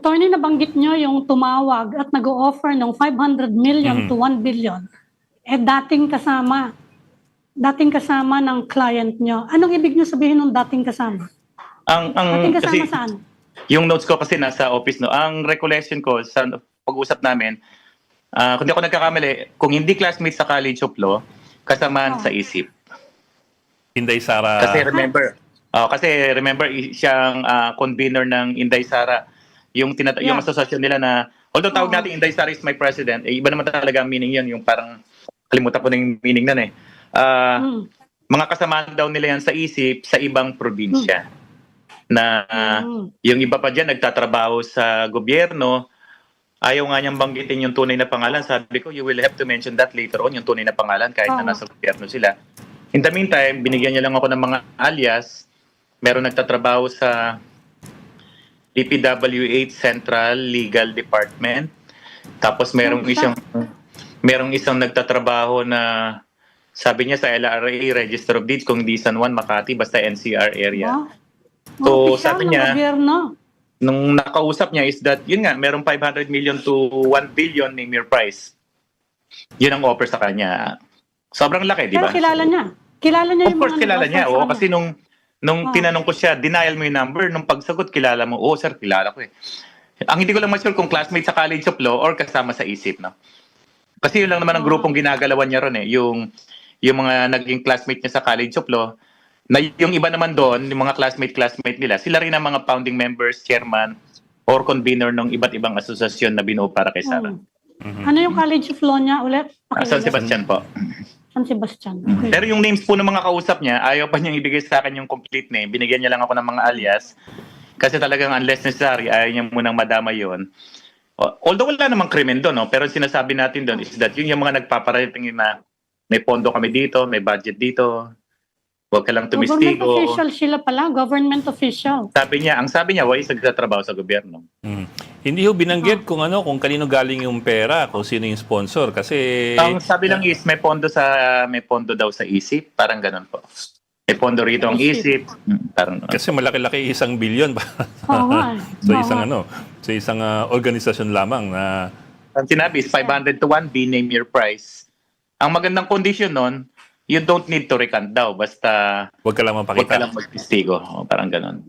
Attorney, nabanggit nyo yung tumawag at nag-o-offer ng 500 million to 1 billion. Dating kasama ng client nyo. Anong ibig nyo sabihin ng dating kasama? Dating kasama Kasi saan? yung notes ko kasi nasa office, no. Ang recollection ko sa pag-usap namin, kung di ako nagkakamali, kung hindi classmates sa College of Law, kasamaan sa ISIP. Inday Sara. Kasi remember siyang convener ng Inday Sara. Yung asosasyon nila na, although tawag natin Inday Sara is my president, iba naman talaga ang meaning yun, yung parang, kalimutan ko na yung meaning nun eh. Mga kasamaan daw nila yan sa ISIP sa ibang probinsya. Na yung iba pa dyan nagtatrabaho sa gobyerno, ayaw nga niyang banggitin yung tunay na pangalan. Sabi ko, you will have to mention that later on, yung tunay na pangalan kahit na nasa gobyerno sila. In the meantime, binigyan niya lang ako ng mga alias. Meron nagtatrabaho sa DPWH Central Legal Department. Tapos merong isang nagtatrabaho na sabi niya sa LRA Register of Deeds, kung di San Juan, Makati, basta NCR area. So sabi niya, nung nakausap niya is that, yun nga, merong 500 million to 1 billion name your price. Yun ang offer sa kanya. Sobrang laki, di ba? Pero kilala niya. Kilala niya yung mga kilala niya. Oo, kasi nung tinanong ko siya, denial mo yung number. Nung pagsagot, kilala mo. Oo, sir, kilala ko eh. Ang hindi ko lang ma-sure kung classmate sa College of Law or kasama sa ISIP, no? Kasi yun lang naman ang grupong ginagalawan niya ron eh. Yung mga naging classmate niya sa College of Law, na yung iba naman doon, yung mga classmate nila, sila rin ang mga founding members, chairman, or convener ng iba't ibang asosasyon na binuo para kay Sara. Ano yung College of Law niya ulit? San Sebastian po. San Sebastian. Okay. Pero yung names po ng mga kausap niya, ayaw pa niyang ibigay sa akin yung complete name. Binigyan niya lang ako ng mga alias. Kasi talagang unless necessary, ayaw niya munang madama yon. Although wala namang krimen doon, no? Pero sinasabi natin doon is that yun yung mga nagpaparating na may pondo kami dito, may budget dito. Huwag ka lang tumistigo. Government official sila pala, government official. Ang sabi niya, why nagtatrabaho sa gobyerno. Hindi ho binanggit kung kanino galing yung pera, kung sino yung sponsor kasi ang sabi lang is may pondo daw sa ISIP, parang ganun po. May pondo rito ang ISIP, parang kasi malaki-laki 1 billion ba. sa isang organisasyon lamang na ang sinabi is 500 to 1 B, name your price. Ang magandang condition nun, you don't need to recant daw, basta wag ka lang mapakita. Wag ka lang magtistigo, parang ganun.